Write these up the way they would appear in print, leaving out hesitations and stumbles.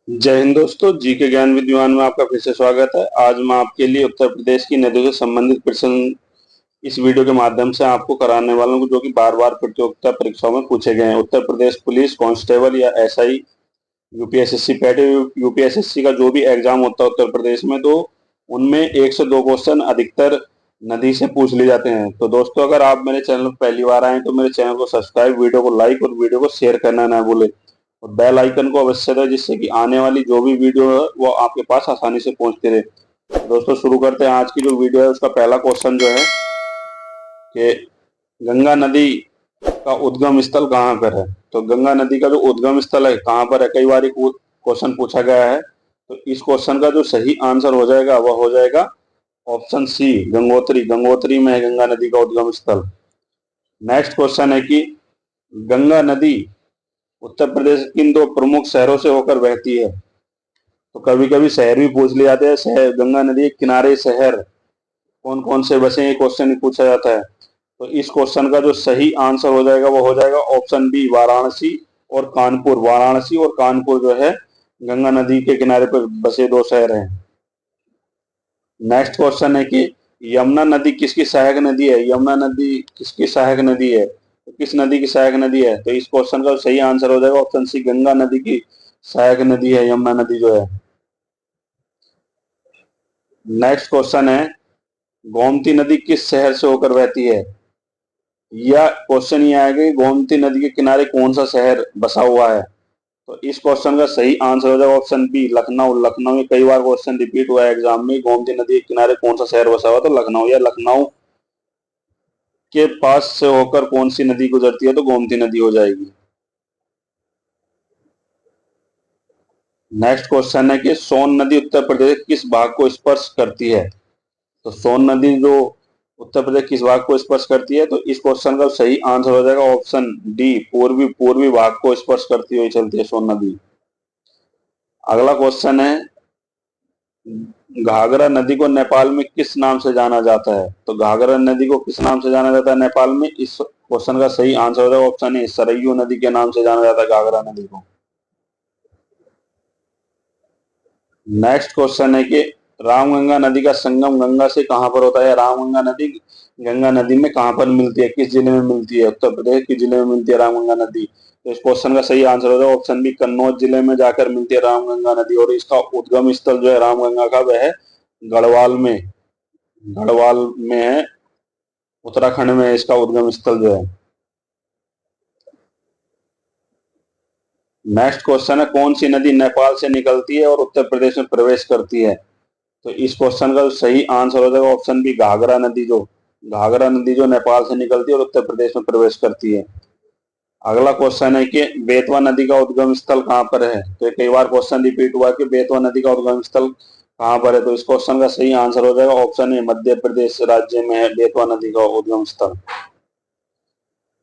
जय हिंद दोस्तों, जी के ज्ञान विद्वान में आपका फिर से स्वागत है। आज मैं आपके लिए उत्तर प्रदेश की नदियों से संबंधित प्रश्न इस वीडियो के माध्यम से आपको कराने वाला हूं, जो कि बार बार प्रतियोगिता परीक्षाओं में पूछे गए हैं। उत्तर प्रदेश पुलिस कांस्टेबल या एसआई, यूपीएसएससी पैट, यूपीएसएससी का जो भी एग्जाम होता है उत्तर प्रदेश में, तो उनमें 1 से 2 क्वेश्चन अधिकतर नदी से पूछ लिए जाते हैं। तो दोस्तों, अगर आप मेरे चैनल पर पहली बार आए तो मेरे चैनल को सब्सक्राइब, वीडियो को लाइक और वीडियो को शेयर करना ना भूलें, और बेल आइकन को अवश्य दबाएं, जिससे कि आने वाली जो भी वीडियो है वो आपके पास आसानी से पहुंचती रहे। तो दोस्तों, शुरू करते हैं। आज की जो वीडियो है उसका पहला क्वेश्चन जो है कि गंगा नदी का उद्गम स्थल कहाँ पर है। तो गंगा नदी का जो उद्गम स्थल है कहाँ पर है, कई बार क्वेश्चन पूछा गया है। तो इस क्वेश्चन का जो सही आंसर हो जाएगा वह हो जाएगा ऑप्शन सी, गंगोत्री। गंगोत्री में है गंगा नदी का उद्गम स्थल। नेक्स्ट क्वेश्चन है कि गंगा नदी उत्तर प्रदेश के किन 2 प्रमुख शहरों से होकर बहती है। तो कभी कभी शहर भी पूछ लिए जाते हैं। शहर, गंगा नदी के किनारे शहर कौन कौन से बसे, ये क्वेश्चन भी पूछा जाता है। तो इस क्वेश्चन का जो सही आंसर हो जाएगा वो हो जाएगा ऑप्शन बी, वाराणसी और कानपुर। वाराणसी और कानपुर जो है गंगा नदी के किनारे पर बसे 2 शहर हैं। नेक्स्ट क्वेश्चन है कि यमुना नदी किसकी सहायक नदी है। यमुना नदी किसकी सहायक नदी है, तो किस नदी की सहायक नदी है। तो इस क्वेश्चन का सही आंसर हो जाएगा ऑप्शन सी, गंगा नदी की सहायक नदी है यमुना नदी जो है। नेक्स्ट क्वेश्चन है, गोमती नदी किस शहर से होकर बहती है। या क्वेश्चन ये आएगा कि गोमती नदी के किनारे कौन सा शहर बसा हुआ है। तो इस क्वेश्चन का सही आंसर हो जाएगा ऑप्शन बी, लखनऊ। लखनऊ में कई बार क्वेश्चन रिपीट हुआ है एग्जाम में, गोमती नदी के किनारे कौन सा शहर बसा हुआ, तो लखनऊ। या लखनऊ के पास से होकर कौन सी नदी गुजरती है, तो गोमती नदी हो जाएगी। नेक्स्ट क्वेश्चन है कि सोन नदी उत्तर प्रदेश के किस भाग को स्पर्श करती है। तो सोन नदी जो उत्तर प्रदेश किस भाग को स्पर्श करती है, तो इस क्वेश्चन का सही आंसर हो जाएगा ऑप्शन डी, पूर्वी पूर्वी भाग को स्पर्श करती हुई चलती है सोन नदी। अगला क्वेश्चन है, घाघरा नदी को नेपाल में किस नाम से जाना जाता है। तो घाघरा नदी को किस नाम से जाना जाता है नेपाल में, इस क्वेश्चन का सही आंसर हो जाएगा ऑप्शन ए, सरयू नदी के नाम से जाना जाता है घाघरा नदी को। नेक्स्ट क्वेश्चन है कि रामगंगा नदी का संगम गंगा से कहां पर होता है। रामगंगा नदी गंगा नदी में कहां पर मिलती है, किस जिले में मिलती है। उत्तर प्रदेश के जिले में मिलती है रामगंगा नदी। तो इस क्वेश्चन का सही आंसर होगा ऑप्शन बी, कन्नौज जिले में जाकर मिलती है रामगंगा नदी। और इसका उद्गम स्थल जो है रामगंगा का वह है गढ़वाल में, गढ़वाल में है, उत्तराखंड में है इसका उद्गम स्थल जो है। नेक्स्ट क्वेश्चन है, कौन सी नदी नेपाल से निकलती है और उत्तर प्रदेश में प्रवेश करती है। तो इस क्वेश्चन का सही आंसर हो जाएगा ऑप्शन बी, घाघरा नदी। जो घाघरा नदी जो नेपाल से निकलती है और उत्तर प्रदेश में प्रवेश करती है। अगला क्वेश्चन है कि बेतवा नदी का उद्गम स्थल कहाँ पर है। तो कई बार क्वेश्चन रिपीट हुआ कि बेतवा नदी का उद्गम स्थल कहाँ पर है। तो इस क्वेश्चन का सही आंसर हो जाएगा ऑप्शन ए, मध्य प्रदेश राज्य में है बेतवा नदी का उद्गम स्थल।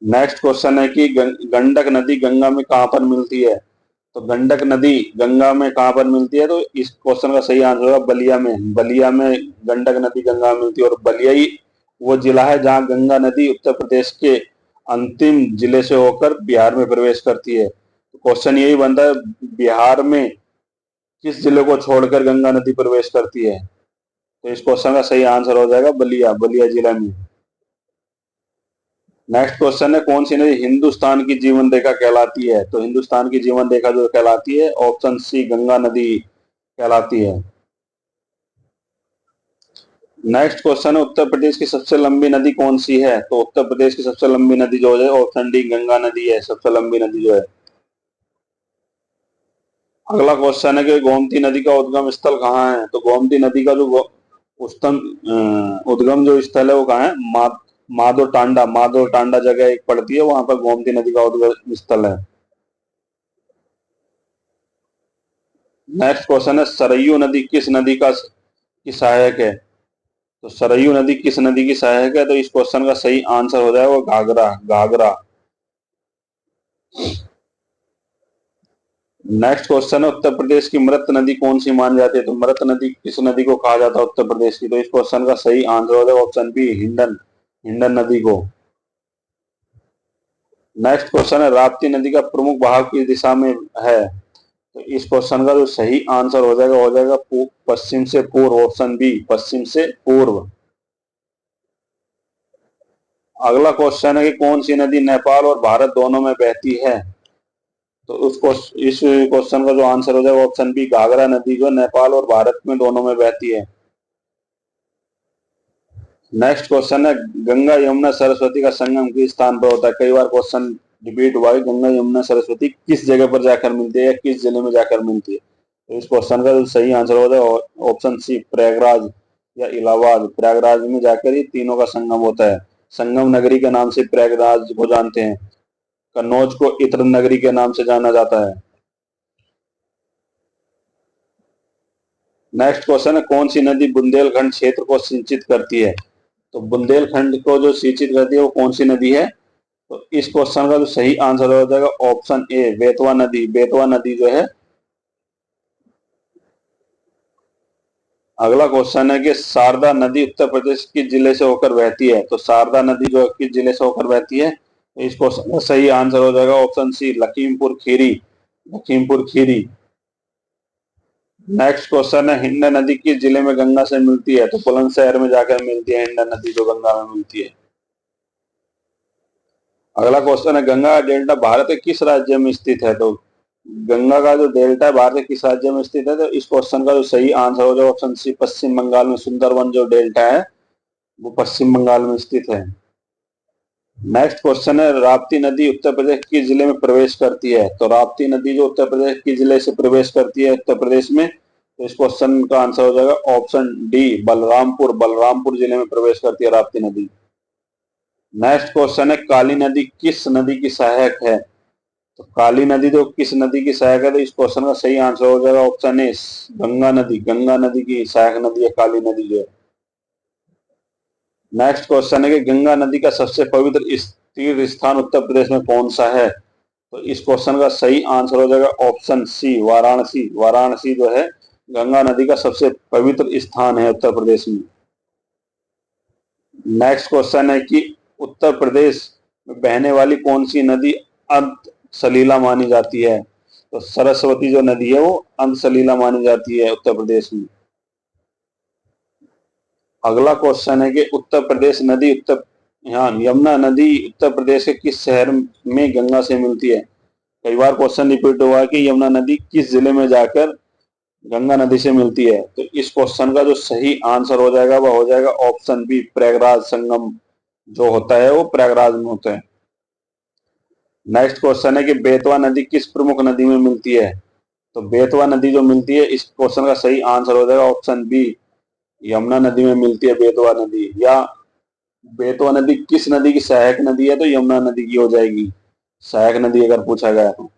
नेक्स्ट क्वेश्चन है कि गंडक नदी गंगा में कहाँ पर मिलती है। तो गंडक नदी गंगा में कहाँ पर मिलती है, तो इस क्वेश्चन का सही आंसर होगा बलिया में। बलिया में गंडक नदी गंगा में मिलती है, और बलिया ही वो जिला है जहाँ गंगा नदी उत्तर प्रदेश के अंतिम जिले से होकर बिहार में प्रवेश करती है। तो क्वेश्चन यही बनता है, बिहार में किस जिले को छोड़कर गंगा नदी प्रवेश करती है। तो इस क्वेश्चन का सही आंसर हो जाएगा बलिया, बलिया जिला में। नेक्स्ट क्वेश्चन है, कौन सी नदी हिंदुस्तान की जीवन रेखा कहलाती है। तो हिंदुस्तान की जीवन रेखा जो कहलाती है ऑप्शन सी, गंगा नदी कहलाती है। नेक्स्ट क्वेश्चन है, उत्तर प्रदेश की सबसे लंबी नदी कौन सी है। तो उत्तर प्रदेश की सबसे लंबी नदी जो है ऑप्शन डी, गंगा नदी है सबसे लंबी नदी जो है। अगला क्वेश्चन है कि गोमती नदी का उद्गम स्थल कहाँ है। तो गोमती नदी का जो उद्गम उद्गम जो स्थल है वो कहाँ है, माधो टांडा। माधो टांडा जगह एक पड़ती है, वहां पर गोमती नदी का उद्गम स्थल है। नेक्स्ट क्वेश्चन है, सरयू नदी किस नदी का की सहायक है। तो सरयू नदी किस नदी की सहायक है, तो इस क्वेश्चन का सही आंसर हो जाएगा वो घाघरा, घाघरा। नेक्स्ट क्वेश्चन है, उत्तर प्रदेश की मृत नदी कौन सी मानी जाती है। तो मृत नदी किस नदी को कहा जाता है उत्तर प्रदेश की। तो इस क्वेश्चन का सही आंसर हो जाएगा ऑप्शन बी, हिंडन, हिंडन नदी को। नेक्स्ट क्वेश्चन है, राप्ती नदी का प्रमुख बहाव किस दिशा में है। तो इस क्वेश्चन का जो सही आंसर हो जाएगा पश्चिम से पूर्व, ऑप्शन बी, पश्चिम से पूर्व। अगला क्वेश्चन है कि कौन सी नदी नेपाल और भारत दोनों में बहती है? तो इस क्वेश्चन का जो आंसर हो जाएगा ऑप्शन बी, घाघरा नदी, जो नेपाल और भारत में दोनों में बहती है। नेक्स्ट क्वेश्चन है, गंगा यमुना सरस्वती का संगम किस स्थान पर होता है? कई बार क्वेश्चन रिपीट हुआ है, गंगा यमुना सरस्वती किस जगह पर जाकर मिलती है या किस जिले में जाकर मिलती है? तो इस क्वेश्चन का जो सही आंसर हो जाएगा ऑप्शन सी, प्रयागराज या इलाहाबाद। प्रयागराज में जाकर ही तीनों का संगम होता है। संगम नगरी के नाम से प्रयागराज को जानते हैं। कन्नौज को इत्र नगरी के नाम से जाना जाता है। नेक्स्ट क्वेश्चन है, कौन सी नदी बुंदेलखंड क्षेत्र को सिंचित करती है? तो बुंदेलखंड को जो सिंचित करती है वो कौन सी नदी है? तो इस क्वेश्चन का जो सही आंसर हो जाएगा ऑप्शन ए, बेतवा नदी। बेतवा नदी जो है। अगला क्वेश्चन है कि शारदा नदी उत्तर प्रदेश किस जिले से होकर बहती है? तो शारदा नदी जो किस जिले से होकर बहती है? तो इस क्वेश्चन का सही आंसर हो जाएगा option C, Lakhimpur Kheri. Lakhimpur Kheri. Next question है, हिंड नदी किस जिले में गंगा से मिलती है? तो बुलंदशहर में जाकर मिलती है हिंड नदी, जो गंगा में मिलती है। अगला क्वेश्चन है, गंगा का डेल्टा भारत के किस राज्य में स्थित है? तो गंगा का जो डेल्टा है भारत के किस राज्य में स्थित है? तो इस क्वेश्चन का जो सही आंसर हो जाएगा ऑप्शन सी, पश्चिम बंगाल में। सुंदरवन जो डेल्टा है वो पश्चिम बंगाल में स्थित है। नेक्स्ट क्वेश्चन है, राप्ती नदी उत्तर प्रदेश किस जिले में प्रवेश करती है? तो राप्ती नदी जो उत्तर प्रदेश किस जिले से प्रवेश करती है उत्तर प्रदेश में? तो इस क्वेश्चन का आंसर हो जाएगा ऑप्शन डी, बलरामपुर। बलरामपुर जिले में प्रवेश करती है राप्ती नदी। नेक्स्ट क्वेश्चन है, काली नदी किस नदी की सहायक है? तो काली नदी जो किस नदी की सहायक है? तो इस क्वेश्चन का सही आंसर हो जाएगा ऑप्शन ए, गंगा नदी। गंगा नदी की सहायक नदी है काली नदी जो है। नेक्स्ट क्वेश्चन है कि गंगा नदी का सबसे पवित्र तीर्थ स्थान उत्तर प्रदेश में कौन सा है? तो इस क्वेश्चन का सही आंसर हो जाएगा ऑप्शन सी, वाराणसी। वाराणसी जो है गंगा नदी का सबसे पवित्र स्थान है उत्तर प्रदेश में। नेक्स्ट क्वेश्चन है कि उत्तर प्रदेश में बहने वाली कौन सी नदी अंत सलीला मानी जाती है? तो सरस्वती जो नदी है वो अंत सलीला मानी जाती है उत्तर प्रदेश में। अगला क्वेश्चन है कि उत्तर प्रदेश नदी यमुना नदी उत्तर प्रदेश के किस शहर में गंगा से मिलती है? कई बार क्वेश्चन रिपीट हुआ है कि यमुना नदी किस जिले में जाकर गंगा नदी से मिलती है? तो इस क्वेश्चन का जो सही आंसर हो जाएगा वह हो जाएगा ऑप्शन बी, प्रयागराज। संगम जो होता है वो प्रयागराज में होता है। नेक्स्ट क्वेश्चन है कि बेतवा नदी किस प्रमुख नदी में मिलती है? तो बेतवा नदी जो मिलती है, इस क्वेश्चन का सही आंसर हो जाएगा ऑप्शन बी, यमुना नदी में मिलती है बेतवा नदी। या बेतवा नदी किस नदी की सहायक नदी है? तो यमुना नदी की हो जाएगी सहायक नदी अगर पूछा गया तो।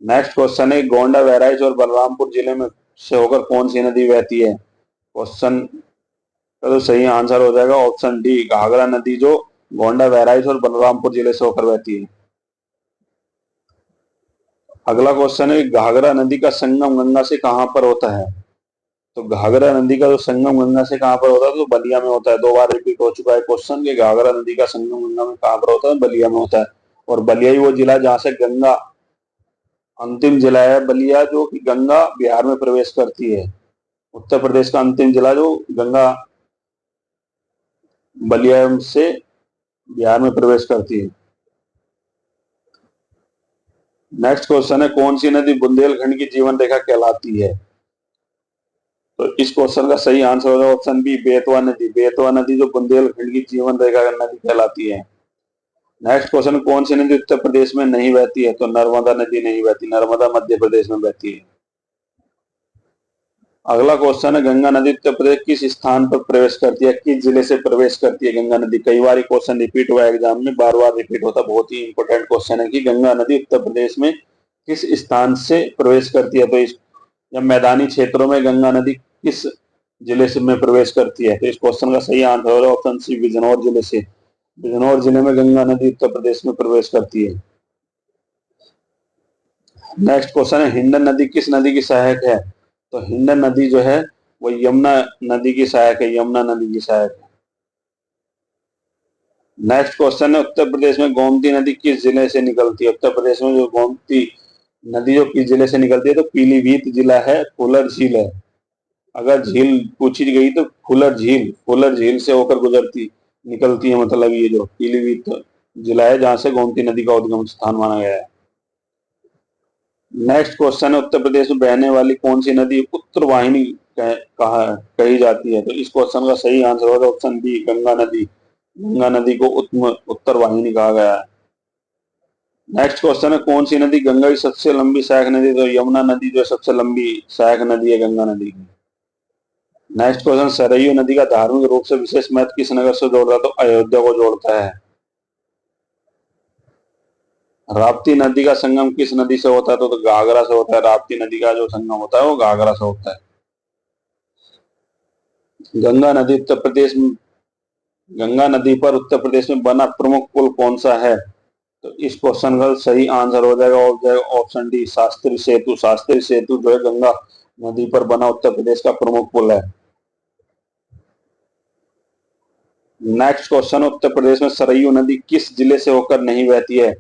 नेक्स्ट क्वेश्चन है, गोंडा, बहराइच और बलरामपुर जिले में से होकर कौन सी नदी बहती है? क्वेश्चन का तो सही आंसर हो जाएगा ऑप्शन डी, घाघरा नदी, जो गोंडा, बहराइच और बलरामपुर जिले से होकर बहती है। अगला क्वेश्चन है, घाघरा नदी का संगम गंगा से कहां पर होता है? तो घाघरा नदी का जो संगम गंगा से कहां पर होता है? तो बलिया में होता है। दो बार रिपीट हो चुका है क्वेश्चन कि घाघरा नदी का संगम गंगा में कहां पर होता है? बलिया में होता है। और बलिया ही वो जिला जहां से गंगा, अंतिम जिला है बलिया, जो कि गंगा बिहार में प्रवेश करती है। उत्तर प्रदेश का अंतिम जिला जो गंगा बलिया से बिहार में प्रवेश करती है। नेक्स्ट क्वेश्चन है, कौन सी नदी बुंदेलखंड की जीवन रेखा कहलाती है? तो इस क्वेश्चन का सही आंसर होगा ऑप्शन बी, बेतवा नदी। बेतवा नदी जो बुंदेलखंड की जीवन रेखा नदी कहलाती है। नेक्स्ट क्वेश्चन, कौन सी नदी उत्तर प्रदेश में नहीं बहती है? तो नर्मदा नदी नहीं बहती। नर्मदा मध्य प्रदेश में बहती है। अगला क्वेश्चन है, गंगा नदी उत्तर प्रदेश किस स्थान पर प्रवेश करती है? किस जिले से प्रवेश करती है गंगा नदी? कई बार क्वेश्चन रिपीट हुआ एग्जाम में, बार बार रिपीट होता। बहुत ही इंपॉर्टेंट क्वेश्चन है कि गंगा नदी उत्तर प्रदेश में किस स्थान से प्रवेश करती है? तो इस या मैदानी क्षेत्रों में गंगा नदी किस जिले से में प्रवेश करती है? तो इस क्वेश्चन का सही आंसर होगा ऑप्शन सी, बिजनौर जिले से। बिजनौर जिले में गंगा नदी उत्तर प्रदेश में प्रवेश करती है। नेक्स्ट क्वेश्चन है, हिंडन नदी किस नदी की सहायक है? तो हिंडन नदी जो है वो यमुना नदी की सहायक है। यमुना नदी की सहायक है। नेक्स्ट क्वेश्चन है, उत्तर प्रदेश में गोमती नदी किस जिले से निकलती है? उत्तर प्रदेश में जो गोमती नदी जो किस जिले से निकलती है, तो पीलीभीत जिला है, फुलर झील है। अगर झील पूछी गई तो फुलर झील से होकर गुजरती निकलती है, मतलब ये जो पीलीभीत जिला है जहां से गोमती नदी का उद्गम स्थान माना गया है। नेक्स्ट क्वेश्चन है, उत्तर प्रदेश में बहने वाली कौन सी नदी उत्तर वाहिनी कही जाती है? तो इस क्वेश्चन का सही आंसर होगा ऑप्शन बी, गंगा नदी। गंगा नदी को उत्तर वाहिनी कहा गया है। नेक्स्ट क्वेश्चन है, कौन सी नदी गंगा की सबसे लंबी सहायक नदी? तो यमुना नदी जो सबसे लंबी सहायक नदी है गंगा नदी की। नेक्स्ट क्वेश्चन, सरयू नदी का धार्मिक रूप से विशेष महत्व किस नगर से जोड़ता है? तो अयोध्या को जोड़ता है। राप्ती नदी का संगम किस नदी से होता है? तो घाघरा से होता है। राप्ती नदी का जो संगम होता है वो घाघरा से होता है। गंगा नदी उत्तर प्रदेश में गंगा नदी पर उत्तर प्रदेश में बना प्रमुख पुल कौन सा है? तो इस क्वेश्चन का सही आंसर हो जाएगा ऑप्शन डी, शास्त्री सेतु। शास्त्री सेतु जो है गंगा नदी पर बना उत्तर प्रदेश का प्रमुख पुल है। नेक्स्ट क्वेश्चन, उत्तर प्रदेश में सरयू नदी किस जिले से होकर नहीं बहती है?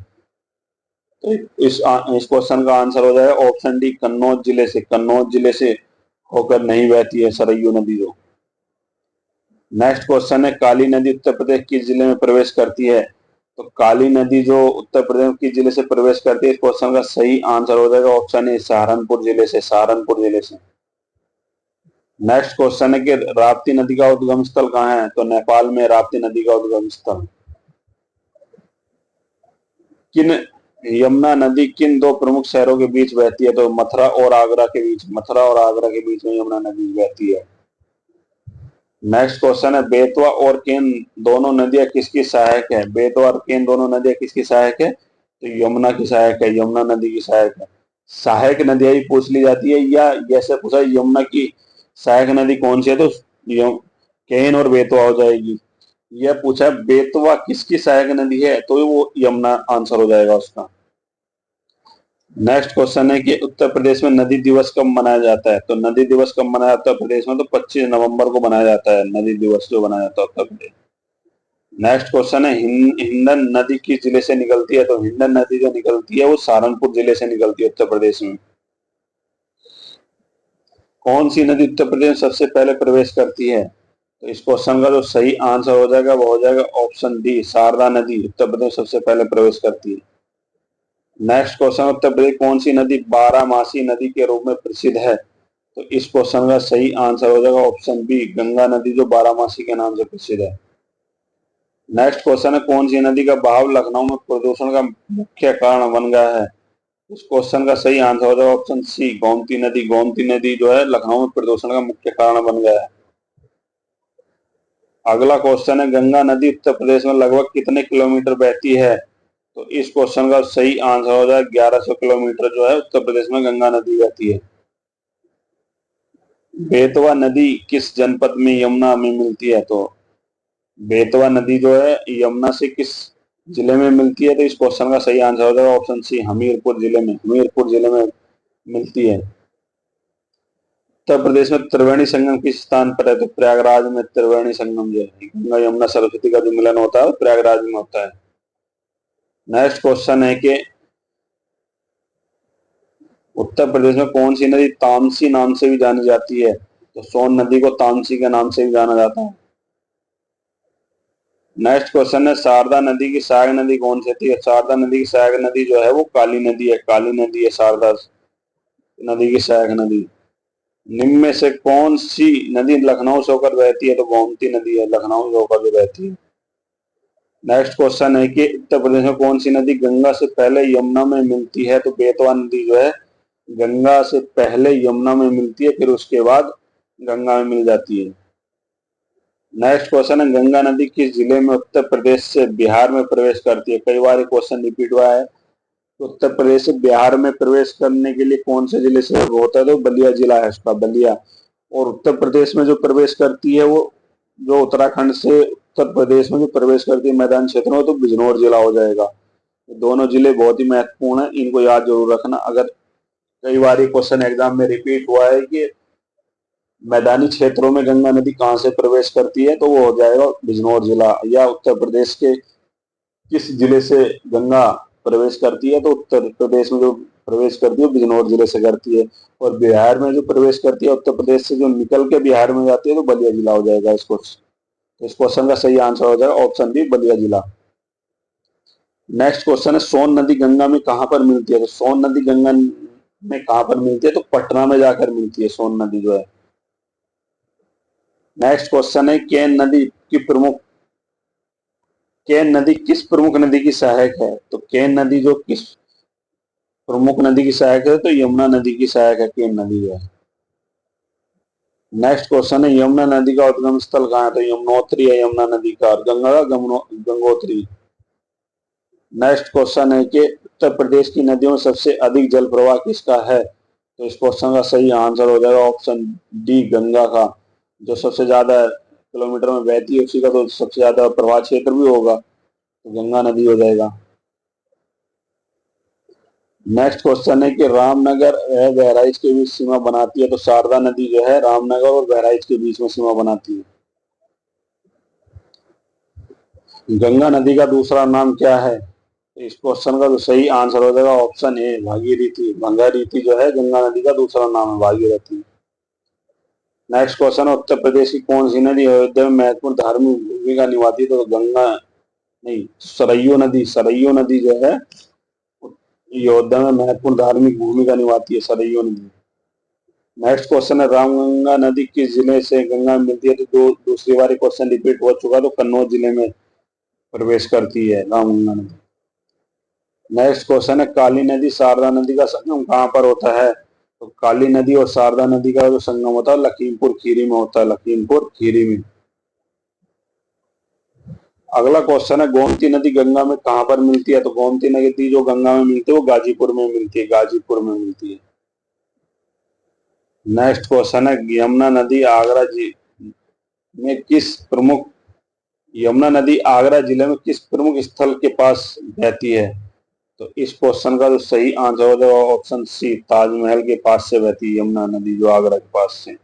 तो इस क्वेश्चन का आंसर हो जाएगा ऑप्शन डी, कन्नौज जिले से। कन्नौज जिले से होकर नहीं बहती है सरयू नदी जो। नेक्स्ट क्वेश्चन है, काली नदी उत्तर प्रदेश किस जिले में प्रवेश करती है? तो काली नदी जो उत्तर प्रदेश किस जिले से प्रवेश करती है, इस क्वेश्चन का सही आंसर हो जाएगा ऑप्शन ए, सहारनपुर जिले से। सहारनपुर जिले से। नेक्स्ट क्वेश्चन है कि राप्ती नदी का उद्गम स्थल कहाँ है? तो नेपाल में राप्ती नदी का उद्गम स्थल। किन यमुना नदी किन दो प्रमुख शहरों के बीच बहती है? तो मथुरा और आगरा के बीच। मथुरा और आगरा के बीच में यमुना नदी बहती है। नेक्स्ट क्वेश्चन है, बेतवा और केन दोनों नदियां किसकी सहायक है? बेतवा और केन दोनों नदियां किसकी सहायक है? तो यमुना की सहायक है। यमुना नदी की सहायक है। सहायक नदियां ही पूछ ली जाती है, या जैसे पूछा यमुना की सहायक नदी कौन सी है, तो केन और बेतवा हो जाएगी। यह पूछा बेतवा किसकी सहायक नदी है, तो वो यमुना आंसर हो जाएगा उसका। नेक्स्ट क्वेश्चन है कि उत्तर प्रदेश में नदी दिवस कब मनाया जाता है? तो नदी दिवस कब मनाया जाता है उत्तर प्रदेश में? तो 25 नवंबर को मनाया जाता है नदी दिवस जो मनाया जाता है उत्तर प्रदेश। नेक्स्ट क्वेश्चन है, हिंडन नदी किस जिले से निकलती है? तो हिंडन नदी जो निकलती है वो सहारनपुर जिले से निकलती है उत्तर प्रदेश में। कौन सी नदी उत्तर प्रदेश में सबसे पहले प्रवेश करती है? तो इस क्वेश्चन का जो सही आंसर हो जाएगा वो हो जाएगा ऑप्शन डी, शारदा नदी उत्तर प्रदेश सबसे पहले प्रवेश करती है। नेक्स्ट क्वेश्चन, उत्तर प्रदेश कौन सी नदी बारहमासी नदी के रूप में प्रसिद्ध है? तो इस क्वेश्चन का सही आंसर हो जाएगा ऑप्शन बी, गंगा नदी जो बारहमासी के नाम से प्रसिद्ध है। नेक्स्ट क्वेश्चन है, कौन सी नदी का बहाव लखनऊ में प्रदूषण का मुख्य कारण बन गया है? इस क्वेश्चन का सही आंसर हो जाएगा ऑप्शन सी, गोमती नदी। गोमती नदी जो है लखनऊ में प्रदूषण का मुख्य कारण बन गया है। अगला क्वेश्चन है, गंगा नदी उत्तर प्रदेश में लगभग कितने किलोमीटर बहती है? तो इस क्वेश्चन का सही आंसर हो जाएगा 1100 किलोमीटर जो है उत्तर प्रदेश में गंगा नदी बहती है। बेतवा नदी किस जनपद में यमुना में मिलती है? तो बेतवा नदी जो है यमुना से किस जिले में मिलती है? तो इस क्वेश्चन का सही आंसर हो जाएगा ऑप्शन सी, हमीरपुर जिले में। हमीरपुर जिले में मिलती है। उत्तर प्रदेश में त्रिवेणी संगम किस स्थान पर है? तो प्रयागराज में त्रिवेणी संगम जो है गंगा यमुना सरस्वती का जो मिलन होता है प्रयागराज में होता है। नेक्स्ट क्वेश्चन है कि उत्तर प्रदेश में कौन सी नदी तामसी नाम से भी जानी जाती है? तो सोन नदी को तामसी के नाम से भी जाना जाता है। नेक्स्ट क्वेश्चन है, शारदा नदी की सहायक नदी कौन सी थी? शारदा नदी की सहायक नदी जो है वो काली नदी है। काली नदी है शारदा नदी की सहायक नदी। निम्न में से कौन सी नदी लखनऊ से होकर बहती है? तो गोमती नदी है लखनऊ से होकर जो बहती है। नेक्स्ट क्वेश्चन है कि उत्तर प्रदेश में कौन सी नदी गंगा से पहले यमुना में मिलती है? तो बेतवा नदी जो है गंगा से पहले यमुना में मिलती है, फिर उसके बाद गंगा में मिल जाती है। नेक्स्ट क्वेश्चन है, गंगा नदी किस जिले में उत्तर प्रदेश से बिहार में प्रवेश करती है? कई बार क्वेश्चन रिपीट हुआ है। तो उत्तर प्रदेश से बिहार में प्रवेश करने के लिए कौन से जिले से होता है? तो बलिया जिला है उसका, बलिया। और उत्तर प्रदेश में जो प्रवेश करती है वो जो उत्तराखंड से उत्तर प्रदेश में जो प्रवेश करती है मैदान क्षेत्र में, तो बिजनौर जिला हो जाएगा। दोनों जिले बहुत ही महत्वपूर्ण है, इनको याद जरूर रखना। अगर कई बार ये क्वेश्चन एग्जाम में रिपीट हुआ है कि मैदानी क्षेत्रों में गंगा नदी कहाँ से प्रवेश करती है, तो वो हो जाएगा बिजनौर जिला। या उत्तर प्रदेश के किस जिले से गंगा प्रवेश करती है? तो उत्तर प्रदेश में जो प्रवेश करती है वो बिजनौर जिले से करती है। और बिहार में जो प्रवेश करती है उत्तर प्रदेश से जो निकल के बिहार में जाती है तो बलिया जिला हो जाएगा इसको। तो इस क्वेश्चन का सही आंसर हो जाएगा ऑप्शन बी, बलिया जिला। नेक्स्ट क्वेश्चन है, सोन नदी गंगा में कहां पर मिलती है? तो सोन नदी गंगा में कहां पर मिलती है? तो पटना में जाकर मिलती है सोन नदी जो है। नेक्स्ट क्वेश्चन है, केन नदी किस प्रमुख नदी की सहायक है? तो केन नदी जो किस प्रमुख नदी की सहायक है? तो यमुना नदी की सहायक है केन नदी जो है। नेक्स्ट क्वेश्चन है, यमुना नदी का उद्गम स्थल कहाँ है? तो यमुनोत्री है यमुना नदी का, और गंगा का गंगोत्री। नेक्स्ट क्वेश्चन है कि उत्तर प्रदेश की नदियों में सबसे अधिक जल प्रवाह किसका है? तो इस क्वेश्चन का सही आंसर हो जाएगा ऑप्शन डी, गंगा का। जो सबसे ज्यादा किलोमीटर में बहती है उसी का तो सबसे ज्यादा प्रवाह क्षेत्र भी होगा, तो गंगा नदी हो जाएगा। नेक्स्ट क्वेश्चन है कि रामनगर बहराइच के बीच सीमा बनाती है? तो शारदा नदी जो है रामनगर और बहराइच के बीच में सीमा बनाती है। गंगा नदी का दूसरा नाम क्या है? तो इस क्वेश्चन का जो सही आंसर हो जाएगा ऑप्शन ए, भागीरथी। भागीरथी जो है गंगा नदी का दूसरा नाम है, भागीरथी। नेक्स्ट क्वेश्चन है, उत्तर प्रदेश की कौन सी नदी अयोध्या में महत्वपूर्ण धार्मिक भूमिका निभाती है? तो गंगा नहीं, सरयू नदी जो है अयोध्या में महत्वपूर्ण धार्मिक भूमिका निभाती है, सरयू नदी। नेक्स्ट क्वेश्चन है, रामगंगा नदी किस जिले से गंगा में मिलती है? तो दूसरी बार क्वेश्चन रिपीट हो चुका, तो कन्नौज जिले में प्रवेश करती है रामगंगा नदी। नेक्स्ट क्वेश्चन है, काली नदी शारदा नदी का संगम कहाँ पर होता है? तो काली नदी और शारदा नदी का जो संगम होता है लखीमपुर खीरी में होता है, लखीमपुर खीरी में। अगला क्वेश्चन है, गोमती नदी गंगा में कहाँ पर मिलती है? तो गोमती नदी जो गंगा में मिलती है वो गाजीपुर में मिलती है, गाजीपुर में मिलती है। नेक्स्ट क्वेश्चन है, प्रमुख यमुना नदी आगरा जिले में किस प्रमुख स्थल के पास बहती है? तो इस क्वेश्चन का जो सही आंसर होगा ऑप्शन सी, ताजमहल के पास से बहती है यमुना नदी जो आगरा के पास से।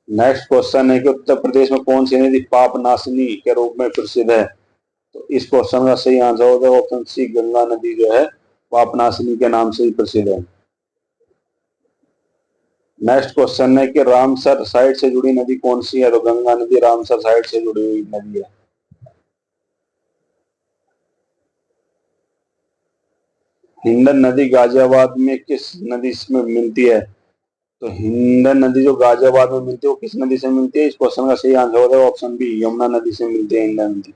नेक्स्ट क्वेश्चन है कि उत्तर प्रदेश में कौन सी नदी पापनाशनी के रूप में प्रसिद्ध है? तो इस क्वेश्चन का सही आंसर होगा ऑप्शन सी, गंगा नदी जो है पापनाशनी के नाम से ही प्रसिद्ध है। नेक्स्ट क्वेश्चन है कि रामसर साइट से जुड़ी नदी कौन सी है? तो गंगा नदी रामसर साइट से जुड़ी हुई नदी है। हिंडन नदी गाजियाबाद में किस नदी में मिलती है? तो हिंडन नदी जो गाजियाबाद में मिलती है वो किस नदी से मिलती है? इस क्वेश्चन का सही आंसर होगा ऑप्शन बी, यमुना नदी से मिलती है हिंडन नदी।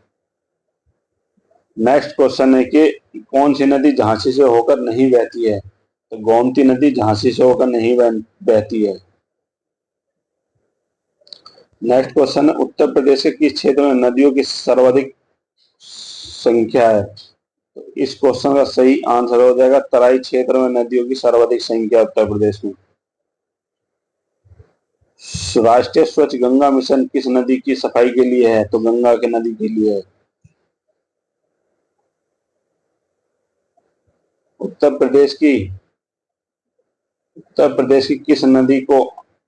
नेक्स्ट क्वेश्चन है कि कौन सी नदी झांसी से होकर नहीं बहती है? तो गोमती नदी झांसी से होकर नहीं बहती है। नेक्स्ट क्वेश्चन है, उत्तर प्रदेश के किस क्षेत्र में नदियों की सर्वाधिक संख्या है? तो इस क्वेश्चन का सही आंसर हो जाएगा तराई क्षेत्र में नदियों की सर्वाधिक संख्या उत्तर प्रदेश में। राष्ट्रीय स्वच्छ गंगा मिशन किस नदी की सफाई के लिए है? तो गंगा के नदी के लिए है। उत्तर प्रदेश की किस नदी को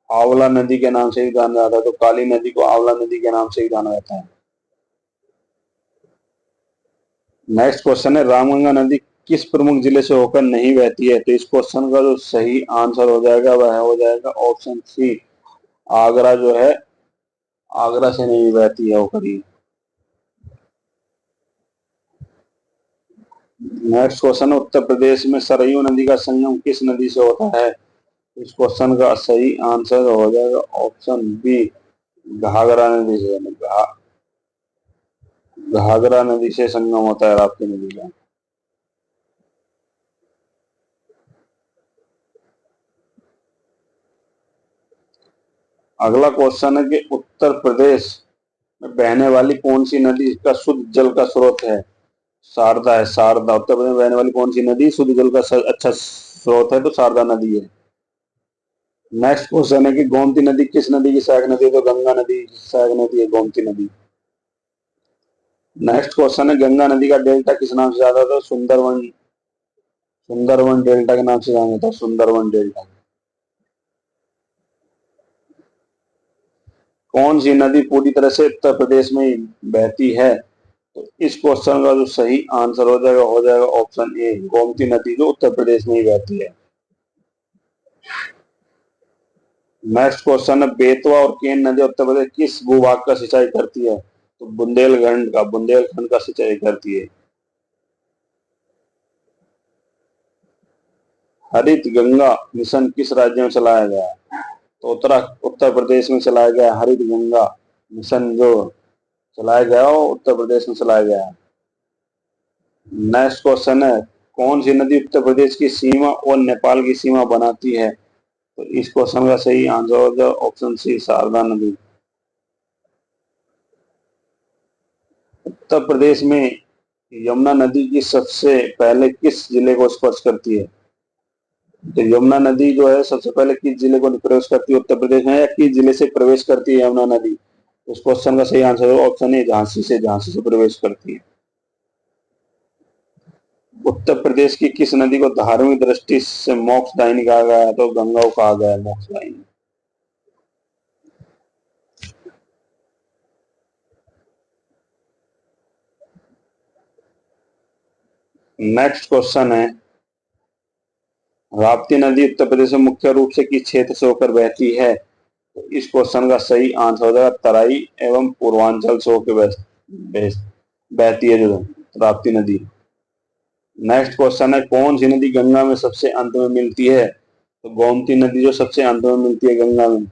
आंवला नदी के नाम से ही जाना जाता है? तो काली नदी को आंवला नदी के नाम से ही जाना जाता है। नेक्स्ट क्वेश्चन है, रामगंगा नदी किस प्रमुख जिले से होकर नहीं बहती है? तो इस क्वेश्चन का जो सही आंसर हो जाएगा वह हो जाएगा ऑप्शन सी, आगरा जो है आगरा से नहीं बहती है होकर ही। नेक्स्ट क्वेश्चन है, उत्तर प्रदेश में सरयू नदी का संगम किस नदी से होता है? इस क्वेश्चन का सही आंसर हो जाएगा ऑप्शन बी, घाघरा नदी से। घाघरा नदी से संगम होता है राप्ती नदी का। अगला क्वेश्चन है कि उत्तर प्रदेश में बहने वाली कौन सी नदी का शुद्ध जल का स्रोत है? शारदा है, शारदा। उत्तर प्रदेश में बहने वाली कौन सी नदी शुद्ध जल का अच्छा स्रोत है? तो शारदा नदी है। नेक्स्ट क्वेश्चन है कि गोमती नदी किस नदी की सहायक नदी है? तो गंगा नदी की सहायक नदी है गोमती नदी। नेक्स्ट क्वेश्चन है, गंगा नदी का डेल्टा किस नाम से जाना जाता है? सुंदरवन डेल्टा के नाम से जाना जाता है, सुंदरवन डेल्टा। कौन सी नदी पूरी तरह से उत्तर प्रदेश में बहती है? तो इस क्वेश्चन का जो सही आंसर हो जाएगा ऑप्शन ए, गोमती नदी, जो उत्तर प्रदेश में ही बहती है। नेक्स्ट क्वेश्चन है, बेतवा और केन नदी उत्तर प्रदेश किस भूभाग का सिंचाई करती है? तो बुंदेलखंड का सिंचाई करती है। हरित गंगा मिशन किस राज्य में चलाया गया है? तो उत्तर प्रदेश में चलाया गया है। हरित गंगा मिशन जो चलाया गया हो उत्तर प्रदेश में चलाया गया है। नेक्स्ट क्वेश्चन है, कौन सी नदी उत्तर प्रदेश की सीमा और नेपाल की सीमा बनाती है? तो इस क्वेश्चन का सही आंसर हो जाए ऑप्शन सी, शारदा नदी। उत्तर प्रदेश में यमुना नदी की सबसे पहले किस जिले को स्पर्श करती है? तो यमुना नदी जो है सबसे पहले किस जिले को प्रवेश करती है उत्तर प्रदेश में, या किस जिले से प्रवेश करती है यमुना नदी? उस क्वेश्चन का सही आंसर है ऑप्शन ए, झांसी से प्रवेश करती है। उत्तर प्रदेश की किस नदी को धार्मिक दृष्टि से मोक्षदायिनी कहा गया है? तो गंगा को कहा गया है मोक्षदायिनी। नेक्स्ट क्वेश्चन है, राप्ती नदी उत्तर प्रदेश में मुख्य रूप से किस क्षेत्र से होकर बहती है? तो इस क्वेश्चन का सही आंसर हो जाएगा तराई एवं पूर्वांचल से होकर बहती है जो राप्ती नदी। नेक्स्ट क्वेश्चन है, कौन सी नदी गंगा में सबसे अंत में मिलती है? तो गोमती नदी जो सबसे अंत में मिलती है गंगा में।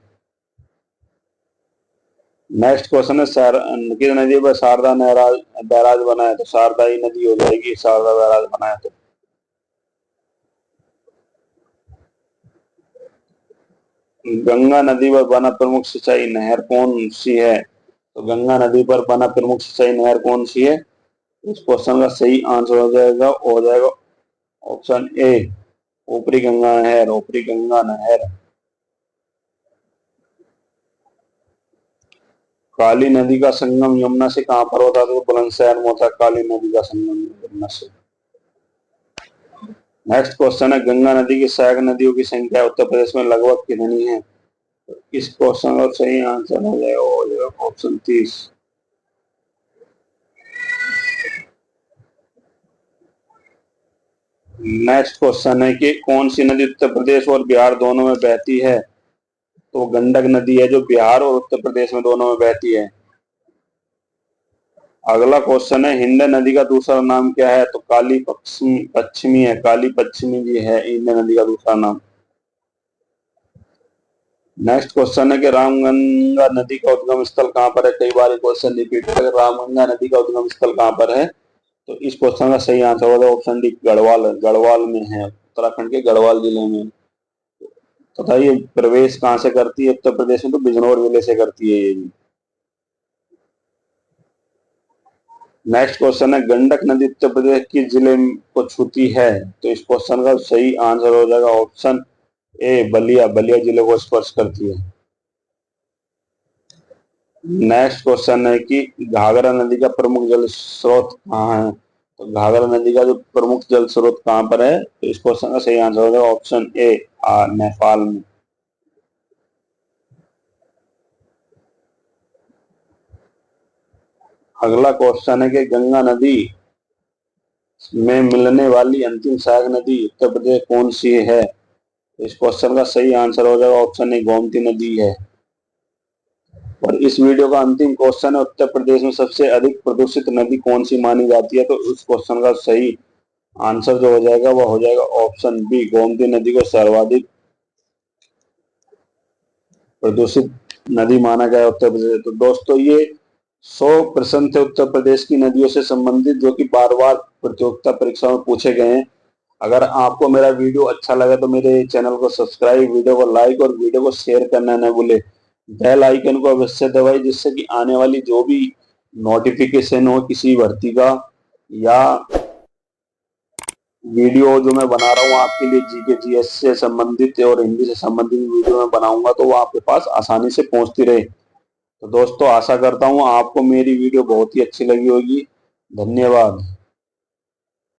नेक्स्ट क्वेश्चन है, किस नदी पर शारदा बैराज बना है? तो शारदा ही नदी हो जाएगी, शारदा बैराज बना है। तो गंगा नदी पर बना प्रमुख सिंचाई नहर कौन सी है? तो गंगा नदी पर बना प्रमुख सिंचाई नहर कौन सी है? इस क्वेश्चन का सही आंसर हो जाएगा ऑप्शन ए, ऊपरी गंगा नहर। काली नदी का संगम यमुना से कहां पर होता है? तो बुलंदशहर में होता है काली नदी का संगम यमुना से। नेक्स्ट क्वेश्चन है, गंगा नदी की सहायक नदियों की संख्या उत्तर प्रदेश में लगभग कितनी है? तो इस क्वेश्चन का सही आंसर हो जाएगा ऑप्शन 30। नेक्स्ट क्वेश्चन है कि कौन सी नदी उत्तर प्रदेश और बिहार दोनों में बहती है? तो गंडक नदी है जो बिहार और उत्तर प्रदेश में दोनों में बहती है। अगला क्वेश्चन है, हिंद नदी का दूसरा नाम क्या है? तो काली पश्चिमी है, काली पश्चिमी भी है हिंद नदी का दूसरा नाम। नेक्स्ट क्वेश्चन है कि रामगंगा नदी का उद्गम स्थल कहां पर है? कई बार क्वेश्चन रिपीट है, रामगंगा नदी का उद्गम स्थल कहां पर है? तो इस क्वेश्चन का सही आंसर होगा ऑप्शन डी, गढ़वाल में है, उत्तराखंड के गढ़वाल जिले में। तथा ये प्रवेश कहां से करती है उत्तर प्रदेश में? तो बिजनौर जिले से करती है ये। नेक्स्ट क्वेश्चन है, गंडक नदी उत्तर प्रदेश किस जिले को छूती है? तो इस क्वेश्चन का सही आंसर हो जाएगा ऑप्शन ए, बलिया जिले को स्पर्श करती है। नेक्स्ट क्वेश्चन है कि घाघरा नदी का प्रमुख जल स्रोत कहाँ है? तो घाघरा नदी का जो प्रमुख जल स्रोत कहाँ पर है? तो इस क्वेश्चन का सही आंसर हो जाएगा ऑप्शन ए, नेपाल में। अगला क्वेश्चन है कि गंगा नदी में मिलने वाली अंतिम सहायक नदी उत्तर प्रदेश कौन सी है? तो इस क्वेश्चन का सही आंसर हो जाएगा ऑप्शन ए, गोमती नदी है। और इस वीडियो का अंतिम क्वेश्चन है, उत्तर प्रदेश में सबसे अधिक प्रदूषित नदी कौन सी मानी जाती है? तो उस क्वेश्चन का सही आंसर जो हो जाएगा वह हो जाएगा ऑप्शन बी, गोमती नदी को सर्वाधिक प्रदूषित नदी माना गया उत्तर प्रदेश। तो दोस्तों ये 100 प्रश्न थे उत्तर प्रदेश की नदियों से संबंधित, जो कि बार बार प्रतियोगिता परीक्षा में पूछे गए हैं। अगर आपको मेरा वीडियो अच्छा लगा तो मेरे चैनल को सब्सक्राइब, वीडियो को लाइक और वीडियो को शेयर करना न भूले। बेल आइकन को अवश्य दबाइए, जिससे कि आने वाली जो भी नोटिफिकेशन हो किसी भर्ती का या वीडियो जो मैं बना रहा हूँ आपके लिए जीके जीएस से संबंधित और हिंदी से संबंधित वीडियो मैं बनाऊंगा, तो वो आपके पास आसानी से पहुंचती रहे। तो दोस्तों आशा करता हूँ आपको मेरी वीडियो बहुत ही अच्छी लगी होगी। धन्यवाद।